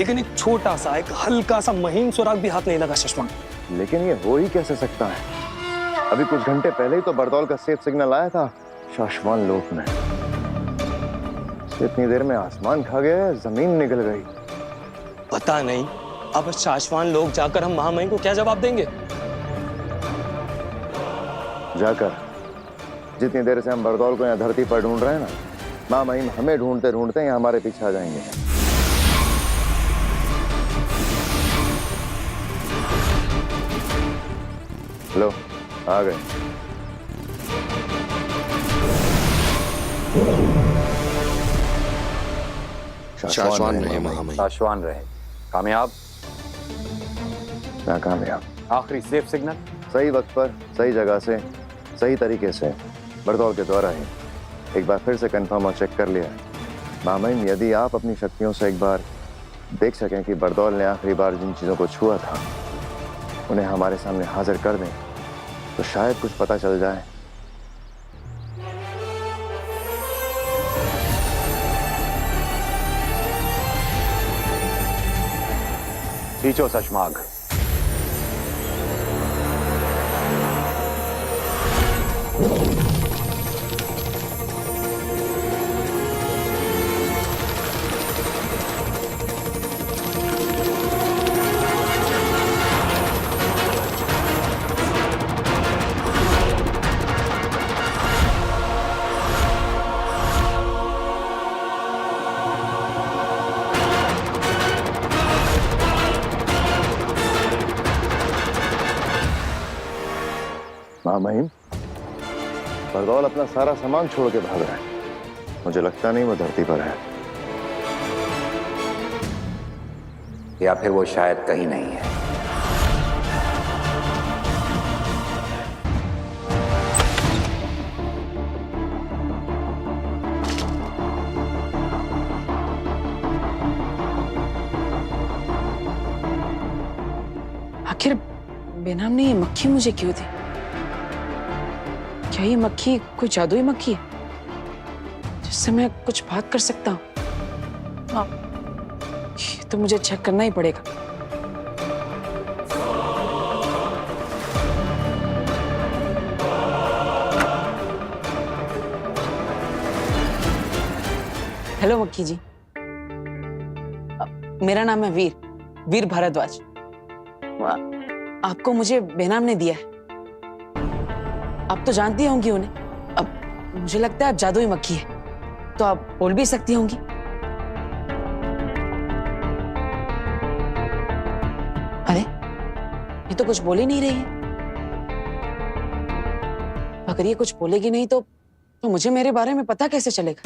लेकिन एक छोटा सा, एक हल्का सा महीन सुराग भी हाथ नहीं लगा चश्मा। लेकिन ये हो ही कैसे सकता है? अभी कुछ घंटे पहले ही तो बरदौल का सेफ सिग्नल आया था शाश्वान लोक में। इतनी देर में आसमान खा गया, जमीन निकल गई। पता नहीं अब शाश्वान लोग जाकर हम महामहिम को क्या जवाब देंगे। जाकर जितनी देर से हम बरदौल को यहाँ धरती पर ढूंढ रहे हैं ना, महामहिम हमें ढूंढते ढूंढते यहाँ हमारे पीछे आ जाएंगे। लो आ गए। शाश्वान रहे महामहिम। शाश्वान रहे। कामयाब नाकामयाब। आखिरी सेफ सिग्नल सही वक्त पर सही जगह से सही तरीके से बरदौल के द्वारा ही एक बार फिर से कंफर्म और चेक कर लिया। महामहिम, यदि आप अपनी शक्तियों से एक बार देख सकें कि बरदौल ने आखिरी बार जिन चीजों को छुआ था उन्हें हमारे सामने हाजिर कर दें तो शायद कुछ पता चल जाए। खींचो सशमाग। महामहिम, बरदौल अपना सारा सामान छोड़ के भाग रहा है। मुझे लगता नहीं वो धरती पर है। या फिर वो शायद कहीं नहीं है। आखिर बेनाम ने ये मक्खी मुझे क्यों दी? क्या ये मक्खी कोई जादुई मक्खी है जिससे मैं कुछ बात कर सकता हूँ? ये तो मुझे चेक करना ही पड़ेगा। हेलो मक्खी जी, मेरा नाम है वीर भारद्वाज। आपको मुझे बेनाम ने दिया है। आप तो जानती होंगी उन्हें। अब मुझे लगता है आप जादुई मक्खी है तो आप बोल भी सकती होंगी। अरे ये तो कुछ बोल ही नहीं रही है। अगर ये कुछ बोलेगी नहीं तो मुझे मेरे बारे में पता कैसे चलेगा?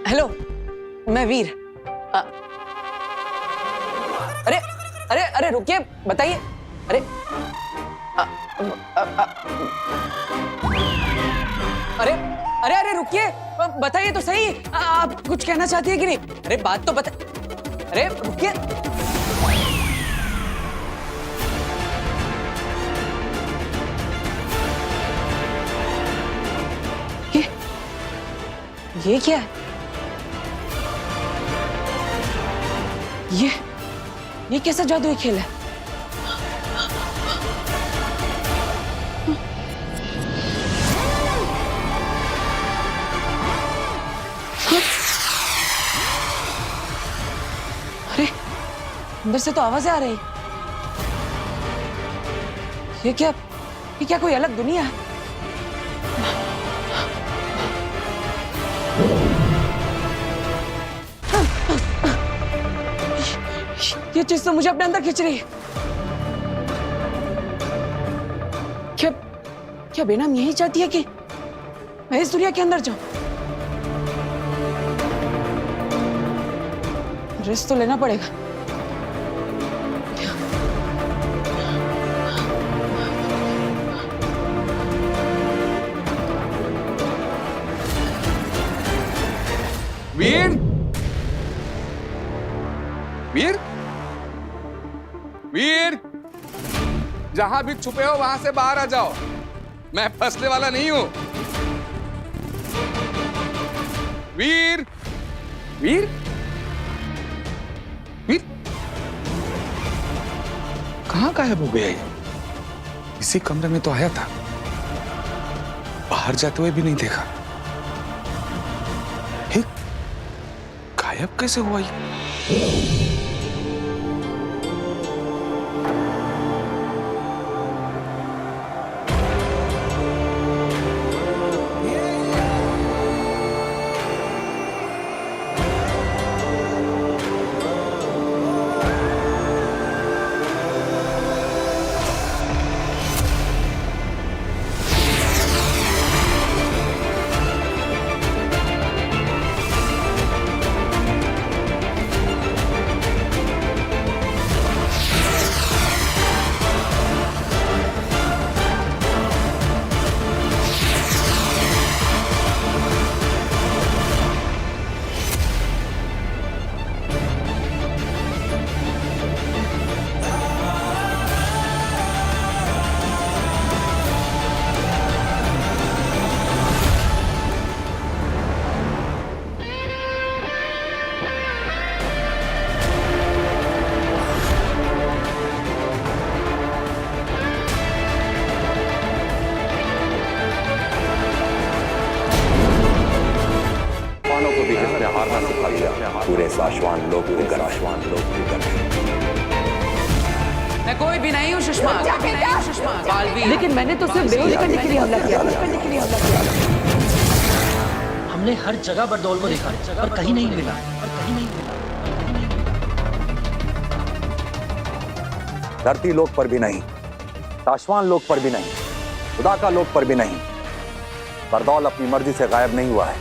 हेलो, मैं वीर। अरे अरे अरे रुकिए, बताइए। अरे अरे अरे अरे रुकिए, बताइए तो सही। आप कुछ कहना चाहती है कि नहीं? अरे बात तो बता। अरे रुकिए। ये क्या है? ये कैसा जादुई खेल है? अरे अंदर से तो आवाजें आ रही। ये क्या कोई अलग दुनिया है? ये चीज तो मुझे अपने अंदर खींच रही है। क्या बेनाम यही चाहती है कि मैं इस दुनिया के अंदर जाऊं? रिस्क तो लेना पड़ेगा। वीर, वीर, वीर, जहां भी छुपे हो वहां से बाहर आ जाओ। मैं फंसने वाला नहीं हूं। वीर, वीर, वीर कहाँ गायब हो गया ये? इसी कमरे में तो आया था, बाहर जाते हुए भी नहीं देखा। हे, गायब कैसे हुआ ये? पूरे साशवान लोग मैं कोई भी नहीं हूँ सुषमा, बालवीर। लेकिन मैंने तो सिर्फ बेहोश करने के लिए हमला किया। हमने हर जगह बरदौल को देखा पर कहीं नहीं मिला। धरती लोक पर भी नहीं, साशवान लोक पर भी नहीं, खुदा का लोक पर भी नहीं। बरदौल अपनी मर्जी से गायब नहीं हुआ है,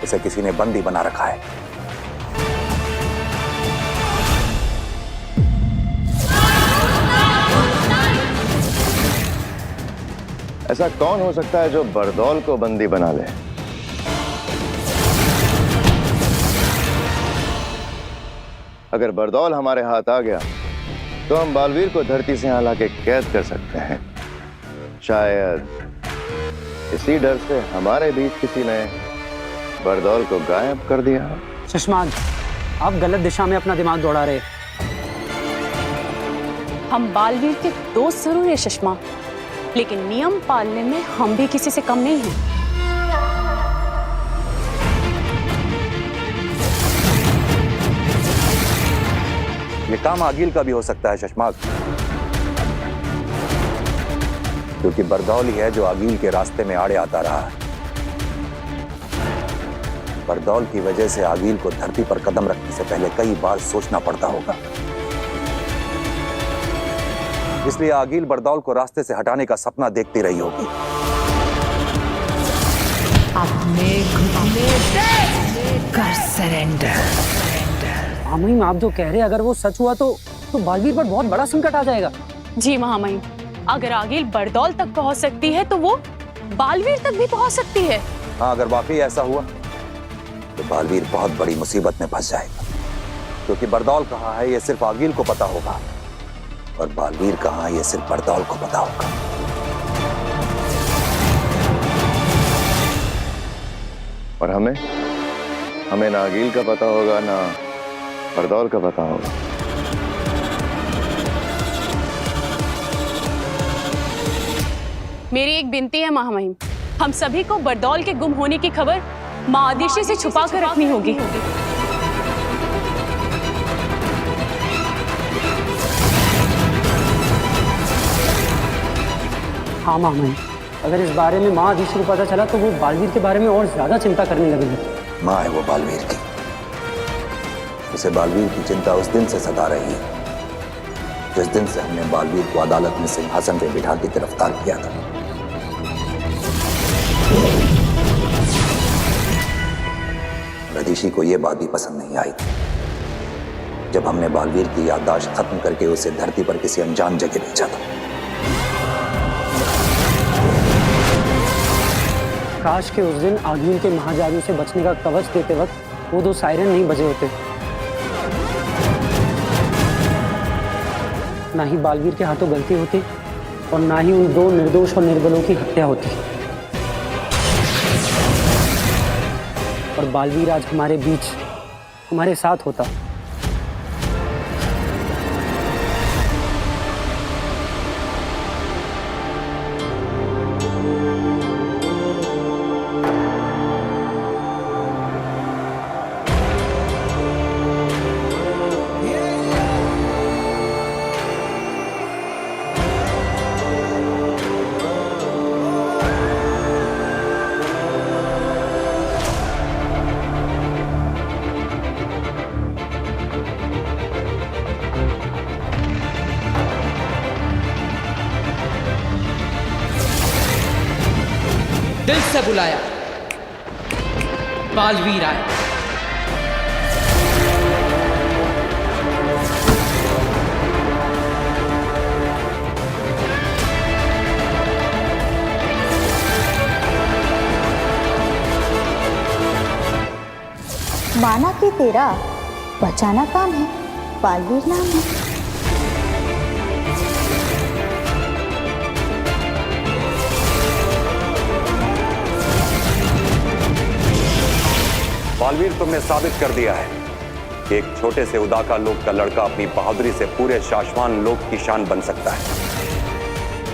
उसे किसी ने बंदी बना रखा है। ऐसा कौन हो सकता है जो बरदौल को बंदी बना ले? अगर बरदौल हमारे हाथ आ गया तो हम बालवीर को धरती से यहाँ लाके कैद कर सकते हैं। शायद इसी डर से हमारे बीच किसी ने बरदौल को गायब कर दिया। सुषमा, आप गलत दिशा में अपना दिमाग दौड़ा रहे। हम बालवीर के दोस्त जरूर है सुषमा, लेकिन नियम पालने में हम भी किसी से कम नहीं हैं। ये काम आगिल का भी हो सकता है शशमाक, क्योंकि बरदौल ही है जो आगिल के रास्ते में आड़े आता रहा है। बरदौल की वजह से आगिल को धरती पर कदम रखने से पहले कई बार सोचना पड़ता होगा। इसलिए आगिल बरदौल को रास्ते से हटाने का सपना देखती रही होगी। अपने घुटने कर सरेंडर। महामहिम, आप जो कह रहे हैं अगर वो सच हुआ तो बालवीर पर बहुत बड़ा संकट आ जाएगा। जी महामहिम, अगर आगिल बरदौल तक पहुंच सकती है तो वो बालवीर तक भी पहुंच सकती है। हाँ, अगर वाकई ऐसा हुआ तो बालवीर बहुत बड़ी मुसीबत में फंस जाएगा, क्योंकि बरदौल कहाँ है ये सिर्फ आगिल को पता होगा और बालवीर कहाँ है ये सिर्फ बरदौल को पता होगा। और हमें ना आगिल का पता होगा ना बरदौल का पता होगा। मेरी एक विनती है महामहिम, हम सभी को बरदौल के गुम होने की खबर माँ आदिशि से छुपा कर रखनी होगी। हाँ महामहिम, अगर इस बारे में माँ आदिशि को पता चला तो वो बालवीर के बारे में और ज्यादा चिंता करने लगेगी। माँ है वो बालवीर की, उसे बालवीर की चिंता उस दिन से सता रही है जिस दिन से हमने बालवीर को अदालत में सिंहासन पे बिठा के गिरफ्तार किया था। रदीशी को यह बात भी पसंद नहीं आई जब हमने बालवीर की याददाश्त खत्म करके उसे धरती पर किसी अनजान जगह भेजा था। काश के उस दिन आगिल के महाजादू से बचने का कवच देते वक्त वो दो सायरन नहीं बजे होते, ना ही बालवीर के हाथों गलती होती और ना ही उन दो निर्दोष और निर्बलों की हत्या होती। और बालवीर आज हमारे बीच तुम्हारे साथ होता। दिल से बुलाया, बालवीर आया। माना कि तेरा बचाना काम है, बालवीर नाम है। बालवीर, तुमने साबित कर दिया है कि एक छोटे से उदाका लोक का लड़का अपनी बहादुरी से पूरे शाश्वान लोक की शान बन सकता है।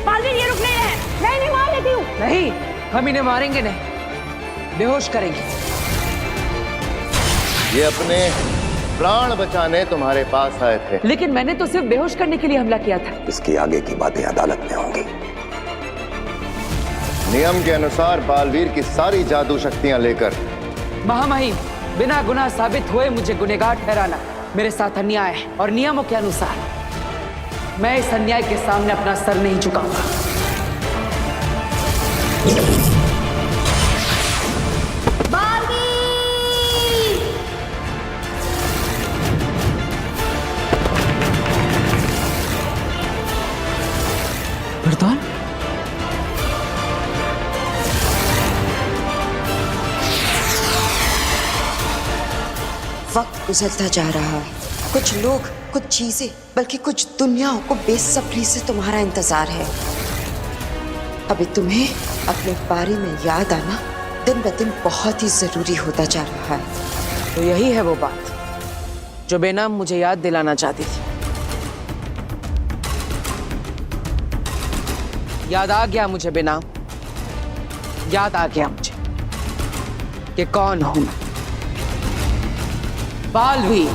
बालवीर, ये रुक नहीं रहे। मैं नहीं मार लेती हूँ। नहीं, हम इन्हें मारेंगे नहीं, बेहोश करेंगे। ये अपने प्राण बचाने तुम्हारे पास आए थे, लेकिन मैंने तो सिर्फ बेहोश करने के लिए हमला किया था। इसकी आगे की बातें अदालत में होंगी। नियम के अनुसार बालवीर की सारी जादू शक्तियां लेकर महामहिम, बिना गुनाह साबित हुए मुझे गुनहगार ठहराना मेरे साथ अन्याय है, और नियमों के अनुसार मैं इस अन्याय के सामने अपना सर नहीं झुकाऊंगा। बरदौल, वक्त गुजरता जा रहा है। कुछ लोग, कुछ चीजें, बल्कि कुछ दुनियाओं को बेसब्री से तुम्हारा इंतजार है। अभी तुम्हें अपने बारे में याद आना दिन ब दिन बहुत ही जरूरी होता जा रहा है। तो यही है वो बात जो बेनाम मुझे याद दिलाना चाहती थी। याद आ गया मुझे बेनाम, याद आ गया मुझे कि कौन हूं मैं। बालवीर,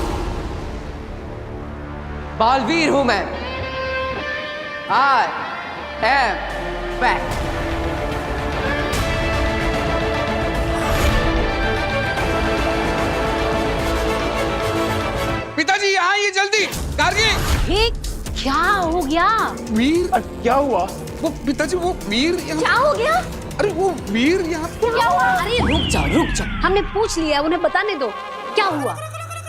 बालवीर हूं मैं। I am back। पिताजी यहाँ आइए जल्दी। गार्गी, ये क्या हो गया? वीर, क्या हुआ? वो पिताजी, वो वीर क्या हो गया? अरे वो वीर यहाँ। क्या हुआ? अरे रुक जाओ, हमने पूछ लिया, उन्हें बताने दो। क्या हुआ?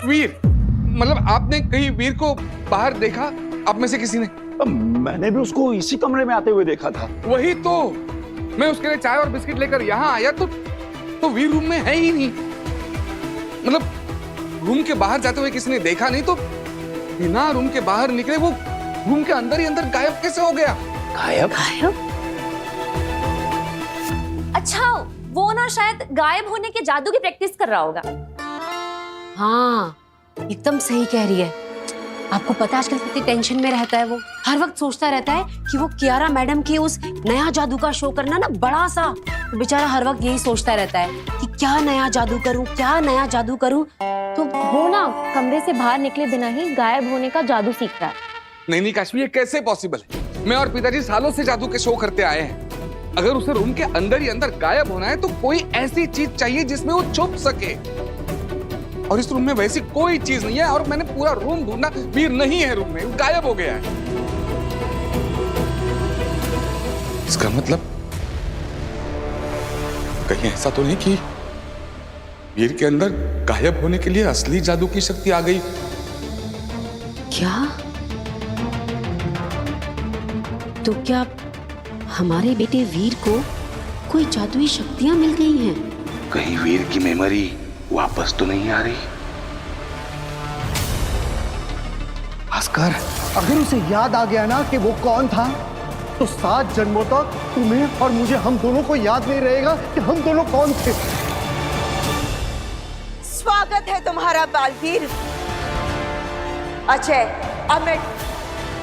वीर, मतलब आपने कहीं वीर को बाहर देखा? आप में से किसी ने? मैंने भी उसको इसी कमरे में आते हुए देखा था। वही तो, मैं उसके लिए चाय और बिस्किट लेकर यहाँ आया तो वीर रूम में है ही नहीं। मतलब रूम के बाहर जाते हुए किसी ने देखा नहीं, तो बिना रूम के बाहर निकले वो रूम के अंदर ही अंदर गायब कैसे हो गया? गायब? अच्छा, वो ना शायद गायब होने के जादू की प्रैक्टिस कर रहा होगा। हाँ, एकदम सही कह रही है। आपको पता आजकल कितनी टेंशन में रहता है वो। हर वक्त सोचता रहता है कि वो कियारा मैडम के उस नया जादू का शो करना ना बड़ा सा। तो बेचारा हर वक्त यही सोचता रहता है कि क्या नया जादू करूं, क्या नया जादू करूं। तो वो ना कमरे से बाहर निकले बिना ही गायब होने का जादू सीख रहा है। नहीं काश्मी, ये कैसे पॉसिबल है? मैं और पिताजी सालों से जादू के शो करते आए हैं। अगर उसे रूम के अंदर ही अंदर गायब होना है तो कोई ऐसी चीज चाहिए जिसमें वो छुप सके, और इस रूम में वैसी कोई चीज नहीं है। और मैंने पूरा रूम ढूंढा, वीर नहीं है रूम में, गायब हो गया है। इसका मतलब कहीं ऐसा तो नहीं कि वीर के अंदर गायब होने के लिए असली जादू की शक्ति आ गई? क्या? तो क्या हमारे बेटे वीर को कोई जादुई शक्तियां मिल गई हैं? कहीं वीर की मेमोरी वापस तो नहीं आ रही? भास्कर, अगर उसे याद आ गया ना कि वो कौन था, तो 7 जन्मों तक तुम्हें और मुझे, हम दोनों को याद नहीं रहेगा कि हम दोनों कौन थे। स्वागत स्वागत है तुम्हारा बालवीर। अजय, अमित,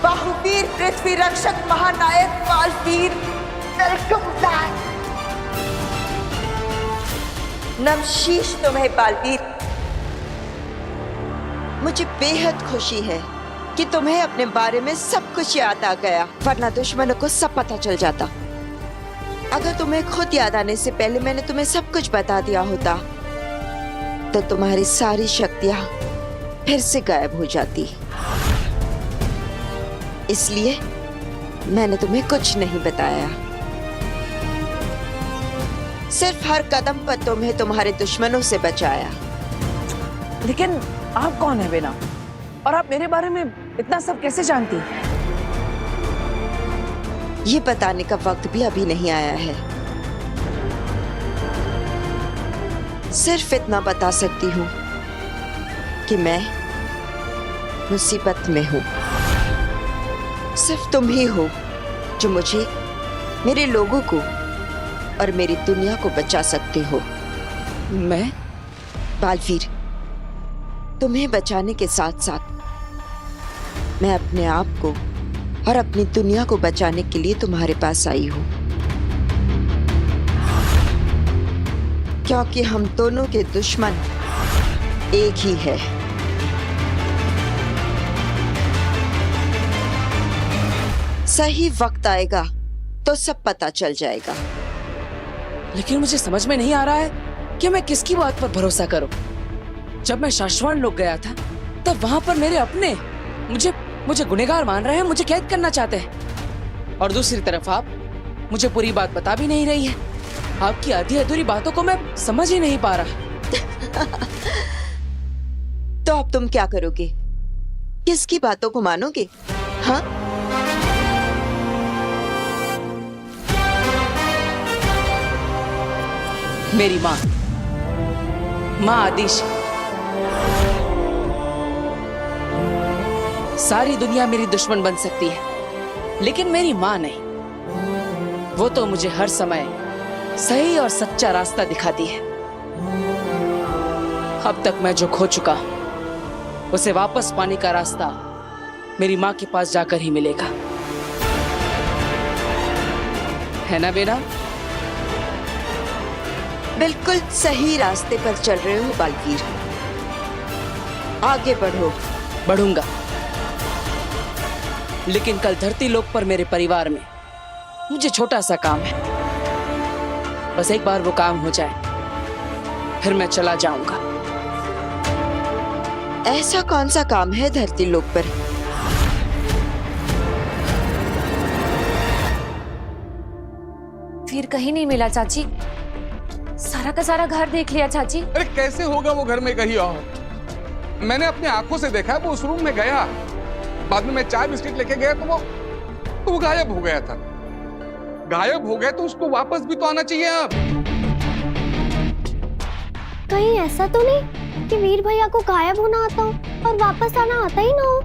बाहुवीर, पृथ्वी रक्षक, महानायक बालवीर, वेलकम बैक। नमशीश तुम्हें बालवीर। मुझे बेहद खुशी है कि तुम्हें अपने बारे में सब कुछ याद आ गया, वरना दुश्मनों को सब पता चल जाता। अगर तुम्हें खुद याद आने से पहले मैंने तुम्हें सब कुछ बता दिया होता तो तुम्हारी सारी शक्तियां फिर से गायब हो जाती। इसलिए मैंने तुम्हें कुछ नहीं बताया। सिर्फ हर कदम पर तुम्हें तुम्हारे दुश्मनों से बचाया। लेकिन आप कौन है बिना? और आप मेरे बारे में इतना सब कैसे जानती हैं? ये बताने का वक्त भी अभी नहीं आया है। सिर्फ इतना बता सकती हूँ कि मैं मुसीबत में हूँ। सिर्फ तुम ही हो जो मुझे, मेरे लोगों को और मेरी दुनिया को बचा सकते हो। मैं? बालवीर, तुम्हें बचाने के साथ साथ मैं अपने आप को और अपनी दुनिया को बचाने के लिए तुम्हारे पास आई हूं, क्योंकि हम दोनों के दुश्मन एक ही है। सही वक्त आएगा तो सब पता चल जाएगा। लेकिन मुझे समझ में नहीं आ रहा है कि मैं किसकी बात पर भरोसा करूं। जब मैं शाश्वान लोग गया था तब वहां पर मेरे अपने मुझे गुनहगार मान रहे हैं, मुझे कैद करना चाहते हैं। और दूसरी तरफ आप मुझे पूरी बात बता भी नहीं रही है। आपकी आधी अधूरी बातों को मैं समझ ही नहीं पा रहा। तो अब तुम क्या करोगे? किसकी बातों को मानोगे? हाँ? मेरी माँ आदिश। सारी दुनिया मेरी दुश्मन बन सकती है, लेकिन मेरी माँ नहीं। वो तो मुझे हर समय सही और सच्चा रास्ता दिखाती है। अब तक मैं जो खो चुका उसे वापस पाने का रास्ता मेरी माँ के पास जाकर ही मिलेगा, है ना बेटा? बिल्कुल सही रास्ते पर चल रहे हो बालवीर। आगे बढ़ो। बढ़ूंगा, लेकिन कल धरती लोक पर मेरे परिवार में मुझे छोटा सा काम है। बस एक बार वो काम हो जाए फिर मैं चला जाऊंगा। ऐसा कौन सा काम है धरती लोक पर? फिर कहीं नहीं मिला चाची। सारा का सारा घर देख लिया चाची। अरे कैसे होगा वो घर में कहीं और? मैंने अपनी आंखों से देखा, वो उस रूम में गया, बाद में मैं चाय बिस्किट लेके गया तो वो गायब हो गया था। गायब हो गया तो उसको वापस भी तो आना चाहिए। अब कहीं ऐसा तो नहीं कि वीर भैया को गायब होना आता हो और वापस आना आता ही ना हो?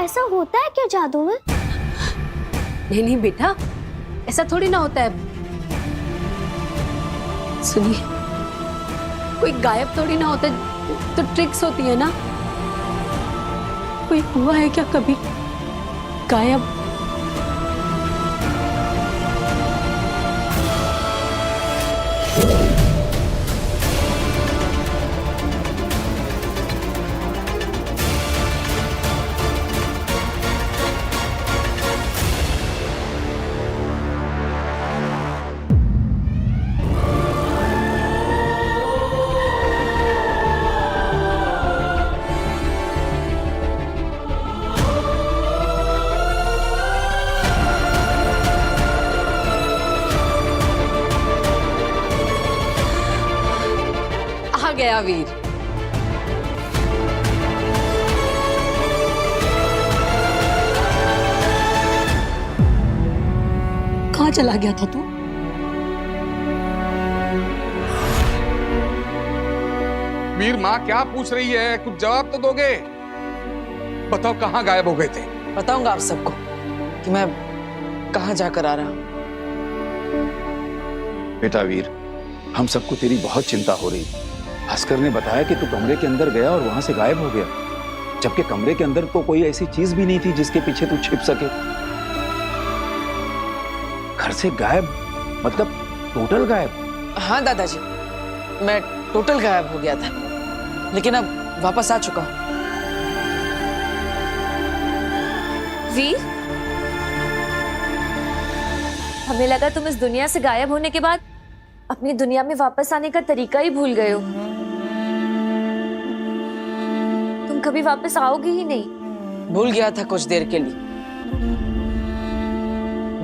ऐसा होता है क्या जादू में? नहीं नहीं बेटा, ऐसा थोड़ी ना होता है। सुनिए, कोई गायब थोड़ी ना होता, तो ट्रिक्स होती है ना। कोई हुआ है क्या कभी गायब? गया वीर। कहाँ चला गया था तू? वीर, माँ क्या पूछ रही है? कुछ जवाब तो दोगे। बताओ कहाँ गायब हो गए थे? बताऊंगा आप सबको कि मैं कहाँ जाकर आ रहा हूं। बेटा वीर, हम सबको तेरी बहुत चिंता हो रही। भास्कर ने बताया कि तू कमरे के अंदर गया और वहां से गायब हो गया, जबकि कमरे के अंदर तो कोई ऐसी चीज भी नहीं थी जिसके पीछे तू छिप सके। घर से गायब मतलब टोटल गायब? हाँ दादाजी, मैं टोटल गायब हो गया था, लेकिन अब वापस आ चुका हूँ। वीर, हमें लगा तुम इस दुनिया से गायब होने के बाद अपनी दुनिया में वापस आने का तरीका ही भूल गए हो। तुम कभी वापस आओगे ही नहीं। भूल गया था कुछ देर के लिए,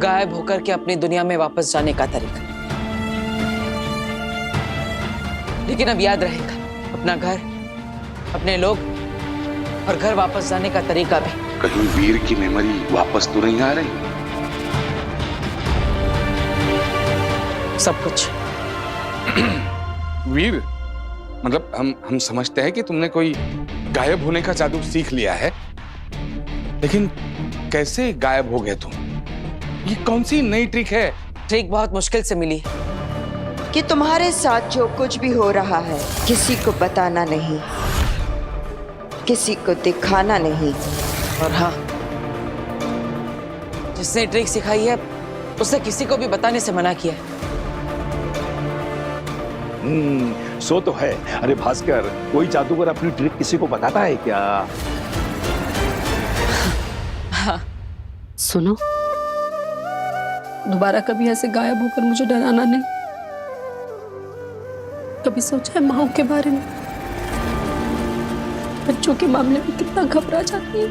गायब होकर के अपनी दुनिया में वापस जाने का तरीका। लेकिन अब याद रहेगा अपना घर, अपने लोग और घर वापस जाने का तरीका भी। कहीं वीर की मेमोरी वापस तो नहीं आ रही? सब कुछ। वीर, मतलब हम समझते हैं कि तुमने कोई गायब होने का जादू सीख लिया है, लेकिन कैसे गायब हो गए तुम? ये कौन सी नई ट्रिक है? ट्रिक बहुत मुश्किल से मिली कि तुम्हारे साथ जो कुछ भी हो रहा है किसी को बताना नहीं, किसी को दिखाना नहीं। और हाँ, जिसने ट्रिक सिखाई है उसने किसी को भी बताने से मना किया है। सो तो है। अरे भास्कर, कोई जादूगर अपनी ट्रिक किसी को बताता है क्या? हाँ। सुनो, दोबारा कभी ऐसे गायब होकर मुझे डराना नहीं। कभी सोचा है माओ के बारे में? बच्चों के मामले में कितना घबरा जाती है।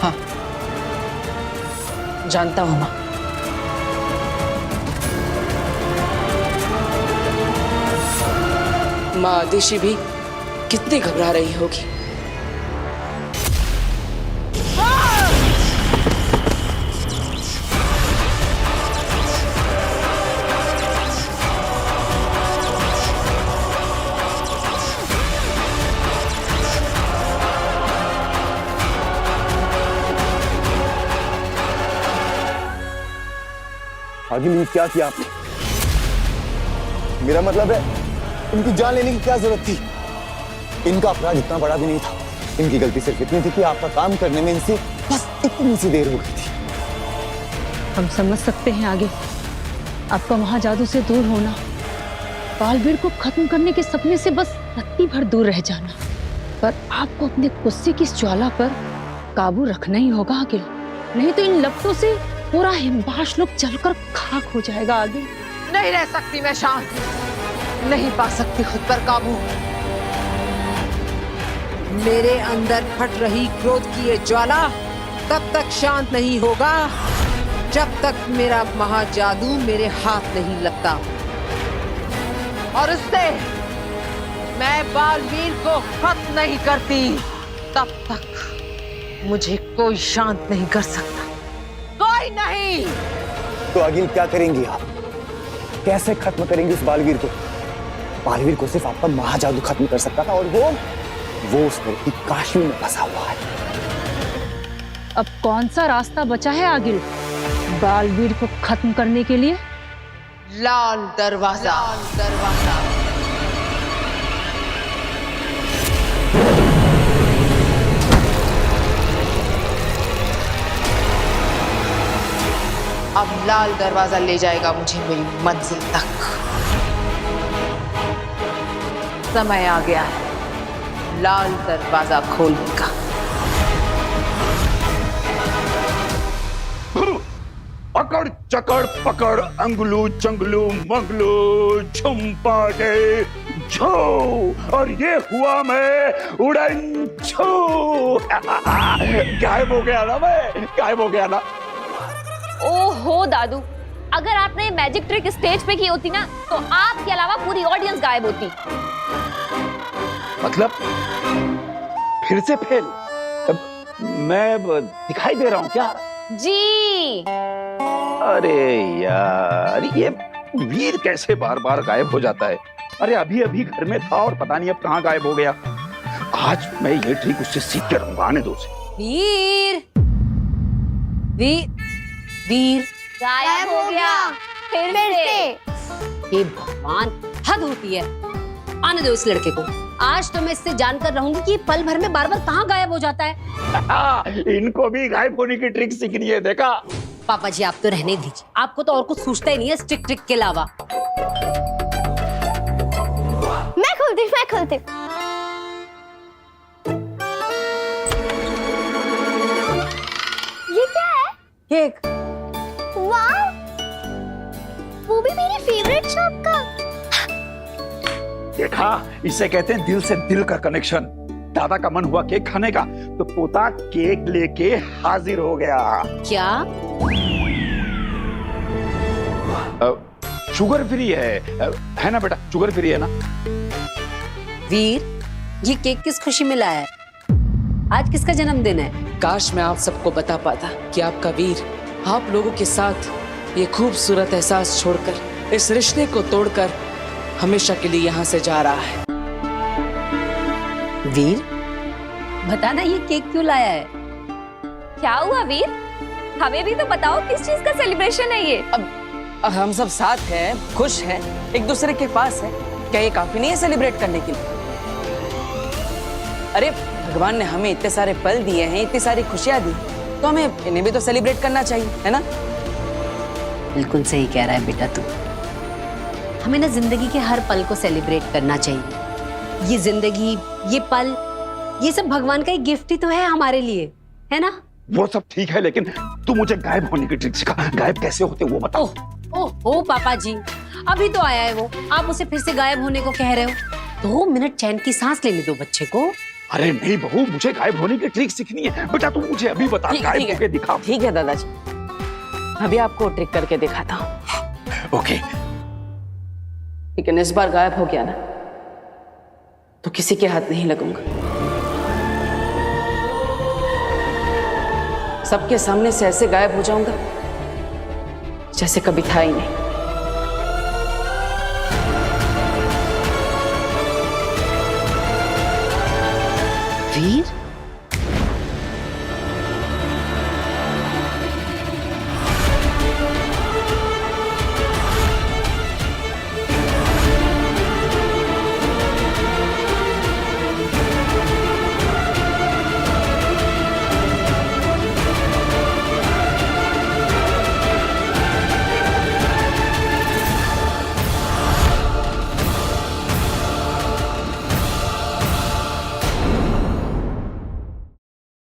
हाँ, जानता हूं माँ। माँ आदिशि भी कितनी घबरा रही होगी। आगे क्या किया आपने? मेरा मतलब है, इनकी जान लेने की क्या जरूरत थी? इनका अपराध इतना बड़ा भी नहीं था। इनकी गलती सिर्फ इतनी थी कि आपका काम करने में इनसे बस इतनी सी देर हो गई थी। हम समझ सकते हैं आगे आपका महाजादू से दूर होना, बालवीर को खत्म करने के सपने से बस रत्ती भर दूर रह जाना, पर आपको अपने गुस्से की इस ज्वाला पर काबू रखना ही होगा आगे, नहीं तो इन लपटों से पूरा हिमबाश लोग जलकर खाक हो जाएगा आगे। नहीं रह सकती मैं शांत, नहीं पा सकती खुद पर काबू। मेरे अंदर फट रही क्रोध की ये ज्वाला तब तक शांत नहीं होगा जब तक मेरा महाजादू मेरे हाथ नहीं लगता, और उससे मैं बालवीर को खत्म नहीं करती तब तक मुझे कोई शांत नहीं कर सकता, कोई नहीं। तो आगे क्या करेंगी आप? कैसे खत्म करेंगी उस बालवीर को? बालवीर को सिर्फ आपका महाजादू खत्म कर सकता था, और वो उस लड़की काशी में फंसा हुआ है। अब कौन सा रास्ता बचा है आगे बालवीर को खत्म करने के लिए? लाल दरवाजा। अब लाल दरवाजा ले जाएगा मुझे मेरी मंजिल तक। समय आ गया है लाल दरवाजा खोलने का। अकड़ चकड़ पकड़ अंगलू चंगलू मंगलू छुम्पाटे छो, और ये हुआ मैं उड़न छो। गायब हो गया ना मैं, गायब हो गया ना। ओहो दादू, अगर आपने ये मैजिक ट्रिक स्टेज पे की होती ना तो आपके अलावा पूरी ऑडियंस गायब होती। मतलब फिर से फेल? मैं दिखाई दे रहा हूँ क्या? जी। अरे यार, ये वीर कैसे बार बार गायब हो जाता है? अरे अभी अभी घर में था और पता नहीं अब कहाँ गायब हो गया। आज मैं ये ट्रिक उससे सीख कर रहूंगा, आने दो उसे। वीर वीर वीर गायब हो गया फिर से। हे भगवान, हद होती है। आने दो इस लड़के को। आज तो मैं इससे जानकर रहूंगी कि पल भर में बार बार कहाँ गायब हो जाता है। इनको भी गायब होने की ट्रिक सीखनी है, देखा? पापा जी आप तो रहने दीजिए, आपको तो और कुछ सूझता ही नहीं है इस ट्रिक के अलावा। मैं खोलती ये क्या है? केक। वाह, वो भी मेरी फेवरेट शॉप का। देखा, इसे कहते हैं दिल से दिल का कनेक्शन। दादा का मन हुआ केक खाने का तो पोता केक लेके हाजिर हो गया। क्या? शुगर फ्री है ना बेटा? शुगर फ्री है ना? वीर, ये केक किस खुशी में लाया है? आज किसका जन्मदिन है? काश मैं आप सबको बता पाता कि आपका वीर आप लोगों के साथ ये खूबसूरत एहसास छोड़कर, इस रिश्ते को तोड़कर हमेशा के लिए यहाँ से जा रहा है। वीर, बताना ये केक क्यों लाया है? क्या हुआ वीर? हमें भी तो बताओ किस चीज का सेलिब्रेशन है ये? अब हम सब साथ हैं, खुश हैं, एक दूसरे के पास है। क्या ये काफी नहीं है सेलिब्रेट करने के लिए? अरे भगवान ने हमें इतने सारे पल दिए हैं, इतनी सारी खुशियां दी, तो हमें इन्हें भी तो सेलिब्रेट करना चाहिए, है ना? बिल्कुल सही कह रहा है बेटा तू। हमें ना जिंदगी के हर पल को सेलिब्रेट करना चाहिए। ये जिंदगी, ये पल, ये सब भगवान का एक गिफ्ट ही तो है हमारे लिए, है ना? वो सब ठीक है, लेकिन तू मुझे गायब होने की ट्रिक सिखा। गायब कैसे होते वो बता। ओह पापा जी, अभी तो आया है वो, आप उसे फिर से गायब होने को कह रहे हो? 2 मिनट चैन की सांस लेने दो बच्चे को। अरे नहीं बहू, मुझे गायब होने की ट्रिक सीखनी है। बेटा तू मुझे अभी बता, गायब होके दिखा। ठीक है दादाजी, अभी आपको ट्रिक करके दिखाता हूँ। ओके। लेकिन इस बार गायब हो गया ना तो किसी के हाथ नहीं लगूंगा। सबके सामने से ऐसे गायब हो जाऊंगा जैसे कभी था ही नहीं। वीर,